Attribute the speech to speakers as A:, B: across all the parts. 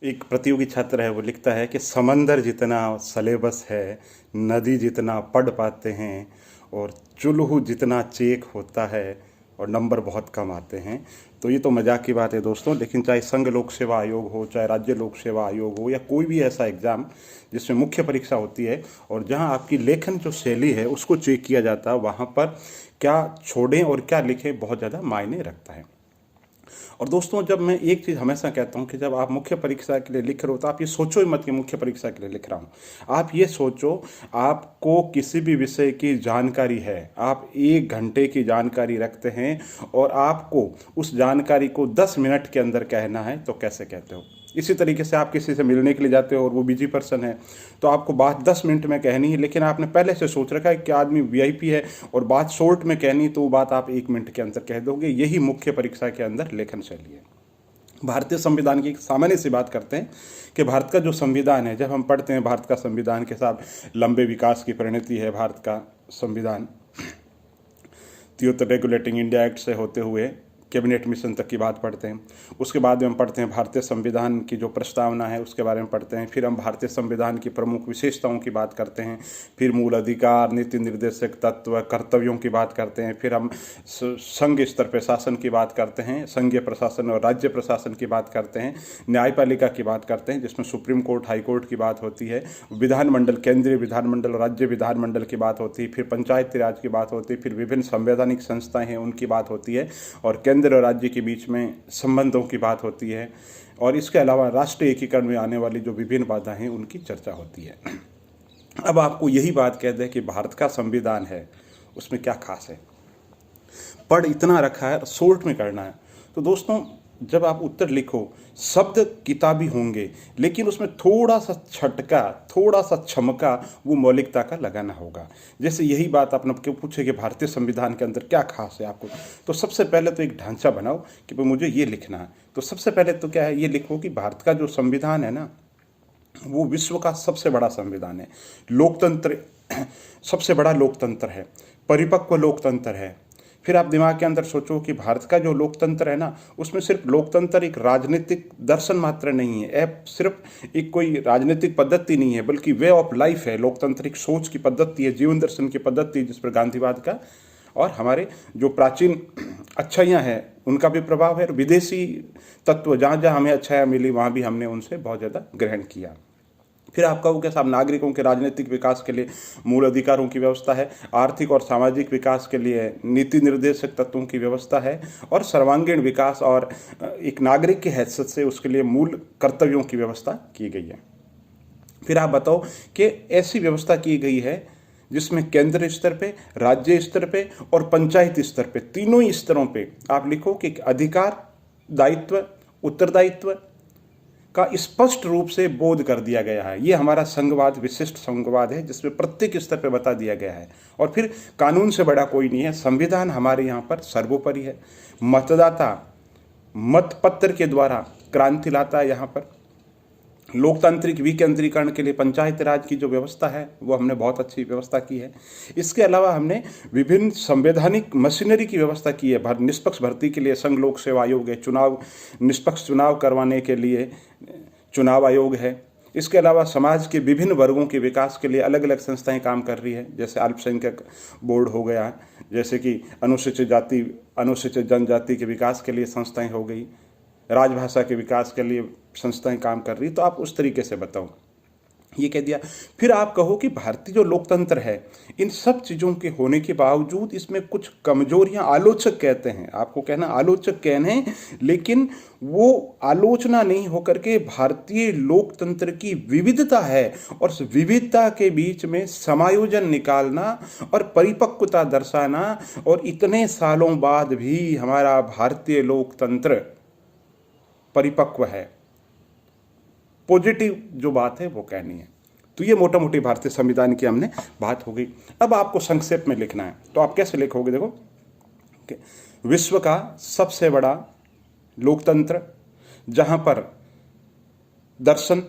A: एक प्रतियोगी छात्र है, वो लिखता है कि समंदर जितना सलेबस है, नदी जितना पढ़ पाते हैं, और चुल्हू जितना चेक होता है और नंबर बहुत कम आते हैं। तो ये तो मजाक की बात है दोस्तों, लेकिन चाहे संघ लोक सेवा आयोग हो, चाहे राज्य लोक सेवा आयोग हो, या कोई भी ऐसा एग्ज़ाम जिसमें मुख्य परीक्षा होती है और जहां आपकी लेखन जो शैली है उसको चेक किया जाता है, वहां पर क्या छोड़ें और क्या लिखें बहुत ज़्यादा मायने रखता है। और दोस्तों, जब मैं एक चीज़ हमेशा कहता हूँ कि जब आप मुख्य परीक्षा के लिए लिख रहे हो तो आप ये सोचो ही मत कि मुख्य परीक्षा के लिए लिख रहा हूँ। आप ये सोचो, आपको किसी भी विषय की जानकारी है, आप 1 घंटे की जानकारी रखते हैं और आपको उस जानकारी को 10 मिनट के अंदर कहना है, तो कैसे कहते हो। इसी तरीके से आप किसी से मिलने के लिए जाते हो और वो बिजी पर्सन है, तो आपको बात 10 मिनट में कहनी है, लेकिन आपने पहले से सोच रखा है कि आदमी वीआईपी है और बात शॉर्ट में कहनी है, तो वो बात आप 1 मिनट के अंदर कह दोगे। यही मुख्य परीक्षा के अंदर लेखन शैली है। भारतीय संविधान की एक सामान्य सी बात करते हैं कि भारत का जो संविधान है, जब हम पढ़ते हैं भारत का संविधान के साथ लंबे विकास की परिणति है भारत का संविधान, रेगुलेटिंग इंडिया एक्ट से होते हुए कैबिनेट मिशन तक की बात पढ़ते हैं। उसके बाद में हम पढ़ते हैं भारतीय संविधान की जो प्रस्तावना है उसके बारे में पढ़ते हैं। फिर हम भारतीय संविधान की प्रमुख विशेषताओं की बात करते हैं। फिर मूल अधिकार, नीति निर्देशक तत्व, कर्तव्यों की बात करते हैं। फिर हम संघ स्तर पर शासन की बात करते हैं, संघीय प्रशासन और राज्य प्रशासन की बात करते हैं, न्यायपालिका की बात करते हैं जिसमें सुप्रीम कोर्ट, हाई कोर्ट की बात होती है, विधानमंडल, केंद्रीय विधानमंडल, राज्य विधानमंडल की बात होती है, फिर पंचायती राज की बात होती है, फिर विभिन्न संवैधानिक संस्थाएं हैं उनकी बात होती है, और केंद्र और राज्य के बीच में संबंधों की बात होती है, और इसके अलावा राष्ट्रीय एकीकरण में आने वाली जो विभिन्न बाधाएं हैं उनकी चर्चा होती है। अब आपको यही बात कह दें कि भारत का संविधान है, उसमें क्या खास है, पढ़ इतना रखा है, शॉर्ट में करना है। तो दोस्तों, जब आप उत्तर लिखो, शब्द किताबी होंगे, लेकिन उसमें थोड़ा सा छटका, थोड़ा सा छमका वो मौलिकता का लगाना होगा। जैसे यही बात आपने क्यों पूछे कि भारतीय संविधान के अंदर क्या खास है आपको, तो सबसे पहले तो एक ढांचा बनाओ कि भाई मुझे ये लिखना है। तो सबसे पहले तो क्या है, ये लिखो कि भारत का जो संविधान है ना, वो विश्व का सबसे बड़ा संविधान है, लोकतंत्र सबसे बड़ा लोकतंत्र है, परिपक्व लोकतंत्र है। फिर आप दिमाग के अंदर सोचो कि भारत का जो लोकतंत्र है ना, उसमें सिर्फ लोकतंत्र एक राजनीतिक दर्शन मात्र नहीं है, सिर्फ एक कोई राजनीतिक पद्धति नहीं है, बल्कि वे ऑफ लाइफ है। लोकतांत्रिक सोच की पद्धति है, जीवन दर्शन की पद्धति, जिस पर गांधीवाद का और हमारे जो प्राचीन अच्छाइयाँ हैं उनका भी प्रभाव है, और विदेशी तत्व जहाँ जहाँ हमें अच्छाइयाँ मिली वहाँ भी हमने उनसे बहुत ज़्यादा ग्रहण किया। फिर आप कहोगे साहब, नागरिकों के राजनीतिक विकास के लिए मूल अधिकारों की व्यवस्था है, आर्थिक और सामाजिक विकास के लिए नीति निर्देशक तत्वों की व्यवस्था है, और सर्वांगीण विकास और एक नागरिक की हैसियत से उसके लिए मूल कर्तव्यों की व्यवस्था की गई है। फिर आप बताओ कि ऐसी व्यवस्था की गई है जिसमें केंद्र स्तर पे, राज्य स्तर पे और पंचायत स्तर पे, तीनों ही स्तरों पे आप लिखो कि अधिकार, दायित्व, उत्तरदायित्व का स्पष्ट रूप से बोध कर दिया गया है। ये हमारा संघवाद, विशिष्ट संघवाद है, जिसमें प्रत्येक स्तर पे बता दिया गया है। और फिर कानून से बड़ा कोई नहीं है, संविधान हमारे यहाँ पर सर्वोपरि है। मतदाता मतपत्र के द्वारा क्रांति लाता है यहाँ पर। लोकतांत्रिक विकेंद्रीकरण के लिए पंचायत राज की जो व्यवस्था है वो हमने बहुत अच्छी व्यवस्था की है। इसके अलावा हमने विभिन्न संवैधानिक मशीनरी की व्यवस्था की है। निष्पक्ष भर्ती के लिए संघ लोक सेवा आयोग है, निष्पक्ष चुनाव करवाने के लिए चुनाव आयोग है। इसके अलावा समाज के विभिन्न वर्गों के विकास के लिए अलग अलग संस्थाएं काम कर रही है, जैसे अल्पसंख्यक बोर्ड हो गया, जैसे कि अनुसूचित जाति, अनुसूचित जनजाति के विकास के लिए संस्थाएं हो गई, राजभाषा के विकास के लिए संस्थाएं काम कर रही। तो आप उस तरीके से बताओ, ये कह दिया। फिर आप कहो कि भारतीय जो लोकतंत्र है, इन सब चीज़ों के होने के बावजूद इसमें कुछ कमजोरियां, आलोचक कहते हैं, आपको कहना आलोचक कहने, लेकिन वो आलोचना नहीं होकर के भारतीय लोकतंत्र की विविधता है, और उस विविधता के बीच में समायोजन निकालना और परिपक्वता दर्शाना, और इतने सालों बाद भी हमारा भारतीय लोकतंत्र परिपक्व है, पॉजिटिव जो बात है वो कहनी है। तो ये मोटा मोटी भारतीय संविधान की हमने बात हो गई। अब आपको संक्षेप में लिखना है, तो आप कैसे लिखोगे, देखो, विश्व का सबसे बड़ा लोकतंत्र, जहां पर दर्शन,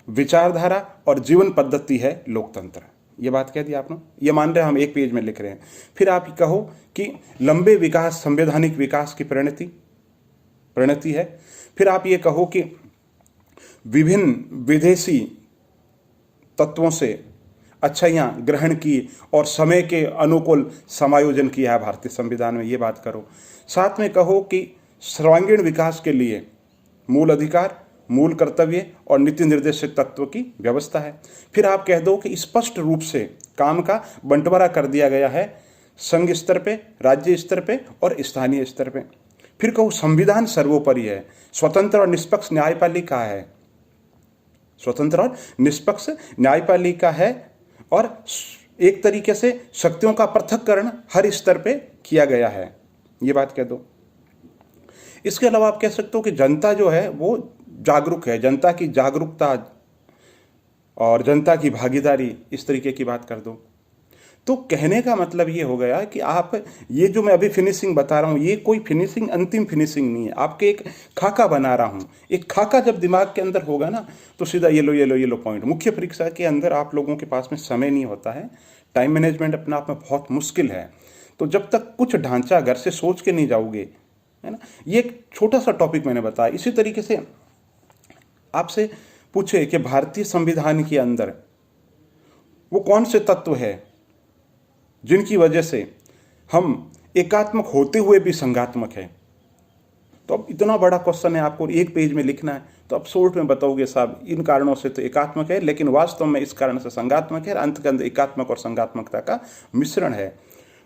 A: विचारधारा और जीवन पद्धति है लोकतंत्र। ये बात कह दी आपने, ये मान रहे हम एक पेज में लिख रहे हैं। फिर आप कहो कि लंबे विकास, संवैधानिक विकास की परिणति है। फिर आप ये कहो कि विभिन्न विदेशी तत्वों से अच्छाइयाँ ग्रहण की और समय के अनुकूल समायोजन किया है भारतीय संविधान में, ये बात करो। साथ में कहो कि सर्वांगीण विकास के लिए मूल अधिकार, मूल कर्तव्य और नीति निर्देशक तत्व की व्यवस्था है। फिर आप कह दो कि स्पष्ट रूप से काम का बंटवारा कर दिया गया है संघ स्तर पे, राज्य स्तर पे और स्थानीय स्तर पे। फिर कहो संविधान सर्वोपरि है, स्वतंत्र और निष्पक्ष न्यायपालिका है, स्वतंत्र और निष्पक्ष न्यायपालिका है और एक तरीके से शक्तियों का पृथक्करण हर स्तर पे किया गया है, ये बात कह दो। इसके अलावा आप कह सकते हो कि जनता जो है वो जागरूक है, जनता की जागरूकता और जनता की भागीदारी, इस तरीके की बात कर दो। तो कहने का मतलब ये हो गया कि आप ये जो मैं अभी फिनिशिंग बता रहा हूँ, ये कोई फिनिशिंग अंतिम फिनिशिंग नहीं है, आपके एक खाका बना रहा हूँ। एक खाका जब दिमाग के अंदर होगा ना तो सीधा ये लो पॉइंट। मुख्य परीक्षा के अंदर आप लोगों के पास में समय नहीं होता है, टाइम मैनेजमेंट अपने आप में बहुत मुश्किल है। तो जब तक कुछ ढांचा घर से सोच के नहीं जाओगे, है ना, ये एक छोटा सा टॉपिक मैंने बताया। इसी तरीके से आपसे पूछे कि भारतीय संविधान के अंदर वो कौन से तत्व है जिनकी वजह से हम एकात्मक होते हुए भी संघात्मक है, तो अब इतना बड़ा क्वेश्चन है, आपको एक पेज में लिखना है, तो आप शॉर्ट में बताओगे साहब इन कारणों से तो एकात्मक है, लेकिन वास्तव में इस कारण से संघात्मक है, अंत के अंदर एकात्मक और संघात्मकता का मिश्रण है।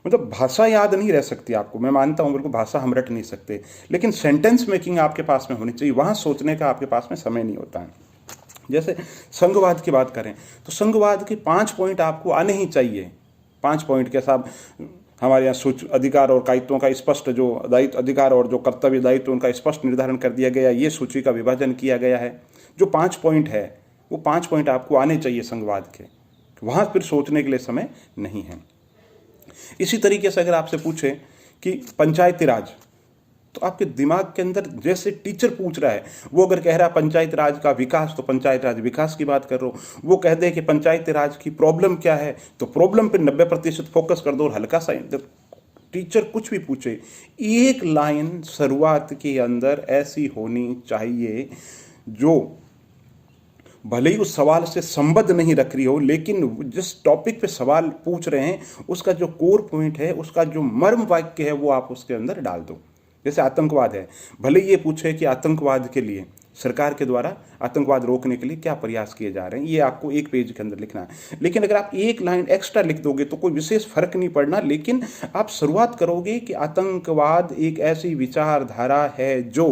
A: मतलब भाषा याद नहीं रह सकती आपको, मैं मानता हूँ बिल्कुल भाषा हम रट नहीं सकते, लेकिन सेंटेंस मेकिंग आपके पास में होनी चाहिए, वहाँ सोचने का आपके पास में समय नहीं होता है। जैसे संघवाद की बात करें तो संघवाद के 5 पॉइंट आपको आने ही चाहिए। 5 पॉइंट के साथ हमारे यहाँ सूच अधिकार और दायित्वों का स्पष्ट जो दायित्व अधिकार और जो कर्तव्य दायित्व उनका स्पष्ट निर्धारण कर दिया गया, ये सूची का विभाजन किया गया है। जो 5 पॉइंट है वो 5 पॉइंट आपको आने चाहिए संघवाद के, वहाँ फिर सोचने के लिए समय नहीं है। इसी तरीके से अगर आपसे पूछे कि पंचायती राज, तो आपके दिमाग के अंदर जैसे टीचर पूछ रहा है, वो अगर कह रहा है पंचायती राज का विकास तो पंचायती राज विकास की बात कर रहे हो, वो कह दे कि पंचायती राज की प्रॉब्लम क्या है तो प्रॉब्लम पे 90% फोकस कर दो और हल्का सा टीचर कुछ भी पूछे, एक लाइन शुरुआत के अंदर ऐसी होनी चाहिए जो भले ही उस सवाल से संबद्ध नहीं रख रही हो, लेकिन जिस टॉपिक पे सवाल पूछ रहे हैं उसका जो कोर पॉइंट है, उसका जो मर्म वाक्य है, वो आप उसके अंदर डाल दो। जैसे आतंकवाद है, भले ये पूछे कि आतंकवाद के लिए सरकार के द्वारा आतंकवाद रोकने के लिए क्या प्रयास किए जा रहे हैं, ये आपको एक पेज के अंदर लिखना है। लेकिन अगर आप एक लाइन एक्स्ट्रा लिख दोगे तो कोई विशेष फर्क नहीं पड़ना, लेकिन आप शुरुआत करोगे कि आतंकवाद एक ऐसी विचारधारा है जो,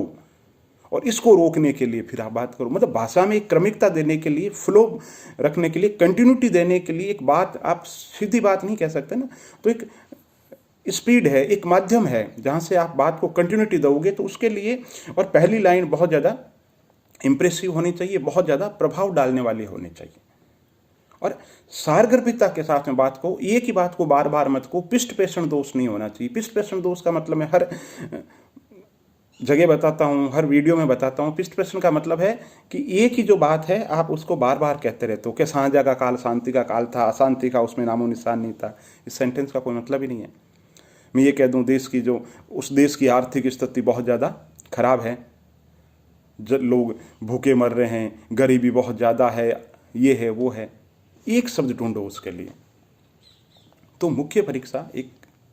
A: और इसको रोकने के लिए फिर आप बात करो। मतलब भाषा में एक क्रमिकता देने के लिए, फ्लो रखने के लिए, कंटिन्यूटी देने के लिए एक बात आप सीधी बात नहीं कह सकते ना, तो एक स्पीड है, एक माध्यम है जहाँ से आप बात को कंटिन्यूटी दोगे, तो उसके लिए और पहली लाइन बहुत ज़्यादा इंप्रेसिव होनी चाहिए, बहुत ज़्यादा प्रभाव डालने वाली होनी चाहिए, और सारगर्भिता के साथ में बात को, एक ही बात को बार बार मत को, पृष्ठ पेषण दोष नहीं होना चाहिए। पृष्ठ पेषण दोष का मतलब मैं हर जगह बताता हूँ, हर वीडियो में बताता हूँ। पृष्ठ पेषण का मतलब है कि एक ही जो बात है आप उसको बार बार कहते रहते हो कि साझा का काल शांति का काल था, अशांति का उसमें नामो निशान नहीं था। इस सेंटेंस का कोई मतलब ही नहीं है। मैं ये कह दूं देश की जो, उस देश की आर्थिक स्थिति बहुत ज़्यादा खराब है, लोग भूखे मर रहे हैं, गरीबी बहुत ज़्यादा है, ये है वो है, एक शब्द ढूंढो उसके लिए। तो मुख्य परीक्षा एक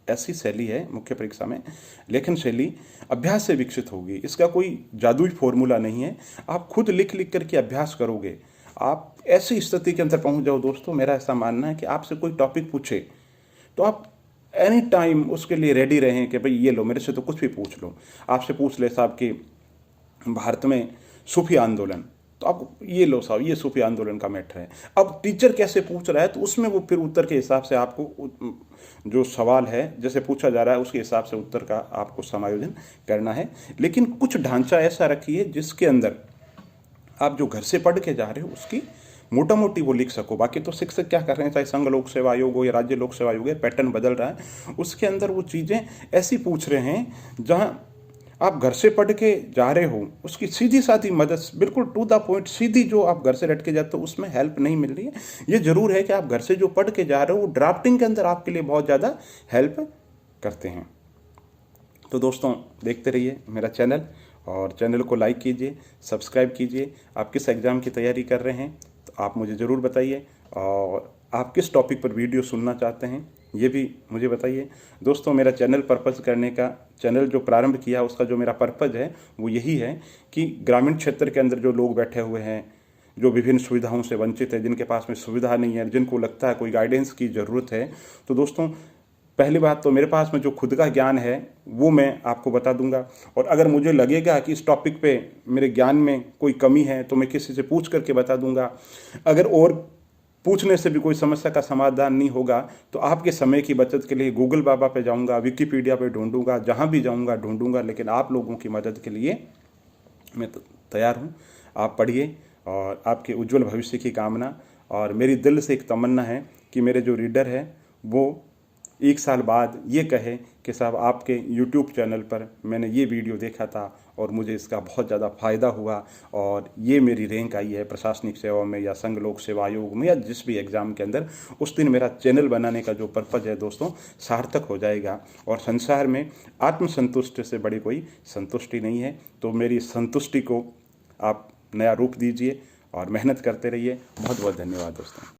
A: ऐसी शैली है, मुख्य परीक्षा में लेखन शैली अभ्यास से विकसित होगी। इसका कोई जादुई फॉर्मूला नहीं है, आप खुद लिख लिख करके अभ्यास करोगे, आप ऐसी स्थिति के अंदर पहुंच जाओ। दोस्तों मेरा ऐसा मानना है कि आपसे कोई टॉपिक पूछे तो आप एनी टाइम उसके लिए रेडी रहें कि भाई ये लो, मेरे से तो कुछ भी पूछ लो। आपसे पूछ ले साहब कि भारत में सूफी आंदोलन, तो आप ये लो साहब ये सूफी आंदोलन का मैटर है। अब टीचर कैसे पूछ रहा है तो उसमें वो फिर उत्तर के हिसाब से आपको जो सवाल है जैसे पूछा जा रहा है उसके हिसाब से उत्तर का आपको समायोजन करना है। लेकिन कुछ ढांचा ऐसा रखिए जिसके अंदर आप जो घर से पढ़ के जा रहे हो उसकी मोटा मोटी वो लिख सको। बाकी तो शिक्षक क्या कर रहे हैं, चाहे संघ लोक सेवा आयोग हो या राज्य लोक सेवा आयोग है, पैटर्न बदल रहा है, उसके अंदर वो चीज़ें ऐसी पूछ रहे हैं जहाँ आप घर से पढ़ के जा रहे हो उसकी सीधी साधी मदद, बिल्कुल टू द पॉइंट सीधी जो आप घर से रट के जाते हो उसमें हेल्प नहीं मिल रही है। ये जरूर है कि आप घर से जो पढ़ के जा रहे हो वो ड्राफ्टिंग के अंदर आपके लिए बहुत ज़्यादा हेल्प करते हैं। तो दोस्तों देखते रहिए मेरा चैनल और चैनल को लाइक कीजिए, सब्सक्राइब कीजिए। आप किस एग्ज़ाम की तैयारी कर रहे हैं तो आप मुझे ज़रूर बताइए, और आप किस टॉपिक पर वीडियो सुनना चाहते हैं ये भी मुझे बताइए। दोस्तों, मेरा चैनल पर्पज़ करने का, चैनल जो प्रारंभ किया उसका जो मेरा पर्पज़ है वो यही है कि ग्रामीण क्षेत्र के अंदर जो लोग बैठे हुए हैं, जो विभिन्न सुविधाओं से वंचित है, जिनके पास में सुविधा नहीं है, जिनको लगता है कोई गाइडेंस की ज़रूरत है, तो दोस्तों पहली बात तो मेरे पास में जो खुद का ज्ञान है वो मैं आपको बता दूंगा, और अगर मुझे लगेगा कि इस टॉपिक पे मेरे ज्ञान में कोई कमी है तो मैं किसी से पूछ करके बता दूंगा। अगर और पूछने से भी कोई समस्या का समाधान नहीं होगा तो आपके समय की बचत के लिए गूगल बाबा पे जाऊंगा, विकिपीडिया पे ढूंढूंगा, जहाँ भी जाऊंगा ढूंढूंगा, लेकिन आप लोगों की मदद के लिए मैं तैयार हूँ। आप पढ़िए, और आपके उज्जवल भविष्य की कामना। और मेरी दिल से एक तमन्ना है कि मेरे जो रीडर है वो 1 साल बाद ये कहे कि साहब आपके YouTube चैनल पर मैंने ये वीडियो देखा था और मुझे इसका बहुत ज़्यादा फ़ायदा हुआ, और ये मेरी रैंक आई है प्रशासनिक सेवा में या संघ लोक सेवा आयोग में या जिस भी एग्ज़ाम के अंदर। उस दिन मेरा चैनल बनाने का जो पर्पज़ है दोस्तों सार्थक हो जाएगा, और संसार में आत्मसंतुष्टि से बड़ी कोई संतुष्टि नहीं है। तो मेरी संतुष्टि को आप नया रूप दीजिए और मेहनत करते रहिए। बहुत बहुत धन्यवाद दोस्तों।